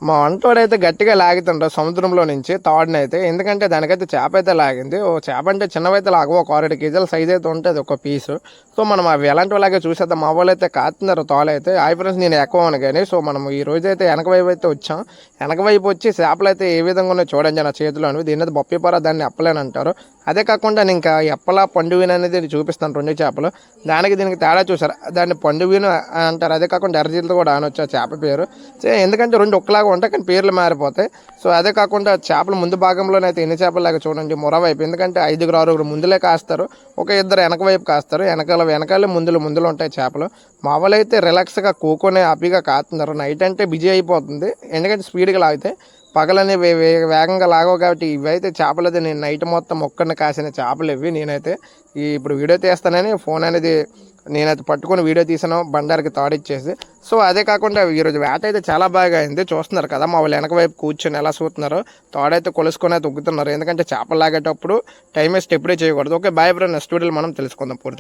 మా వంటోడైతే గట్టిగా లాగుతుండ్రు సముద్రంలో నుంచి తాడునైతే. ఎందుకంటే దానికైతే చేప అయితే లాగింది. ఓ చేప అంటే చిన్నవైతే లాగవు. ఒక 6 కేజీల సైజ్ అయితే ఉంటుంది ఒక పీసు. సో మనం అవి ఎలాంటిలాగే చూసేద్దాం. మా వాళ్ళు అయితే కాస్తున్నారు తాళైతే. హాయ్ ఫ్రెండ్స్, నేను ఎక్కువను కానీ. సో మనం ఈ రోజు అయితే వెనక వైపు అయితే వచ్చాం. వెనక వైపు వచ్చి చేపలు అయితే ఏ విధంగా ఉన్నాయో చూడండి నా చేతిలోని. దీని అయితే బొప్పిపర, దాన్ని అప్పలేని అంటారు. అదే కాకుండా నేను ఇంకా ఎప్పలా పండువీన అనేది చూపిస్తాను. 2 చేపలు దానికి దీనికి తేడా చూసారు. దాన్ని పండువీను అంటారు. అదే కాకుండా ఎర్రజీలతో కూడా అనొచ్చు ఆ చేప పేరు. ఎందుకంటే 2 ఒక్కలాగా ఉంటాయి కానీ పేర్లు మారిపోతాయి. సో అదే కాకుండా చేపలు ముందు భాగంలోనైతే ఎన్ని చేపలాగా చూడండి మొర వైపు. ఎందుకంటే 5, 6 ముందులే కాస్తారు. ఒక 2 వెనక వైపు కాస్తారు. వెనకాలే ముందులు ఉంటాయి చేపలు. మామూలు అయితే రిలాక్స్గా కూకొని హ్యాపీగా కాస్తున్నారు. నైట్ అంటే బిజీ అయిపోతుంది. ఎందుకంటే స్పీడ్గా లాగితే పగలని వేగంగా లాగవు కాబట్టి ఇవైతే చేపలు అయితే నేను నైట్ మొత్తం ఒక్కడిని కాసిన చేపలు ఇవి. నేనైతే ఇప్పుడు వీడియో తీస్తానని ఫోన్ అనేది నేనైతే పట్టుకొని వీడియో తీసాను బండారికి తాడిచ్చేసి. సో అదే కాకుండా ఈరోజు వేట అయితే చాలా బాగా అయింది. చూస్తున్నారు కదా మా వాళ్ళు వెనక వైపు కూర్చొని ఎలా చూస్తున్నారో. తాడైతే కొలుసుకొని అయితే ఉగ్గుతున్నారు. ఎందుకంటే చేపలు లాగేటప్పుడు టైం వేస్ట్ ఎప్పుడే చేయకూడదు. Okay, boy friend. నెక్స్ట్ వీడియోలో మనం తెలుసుకుందాం పూర్తి.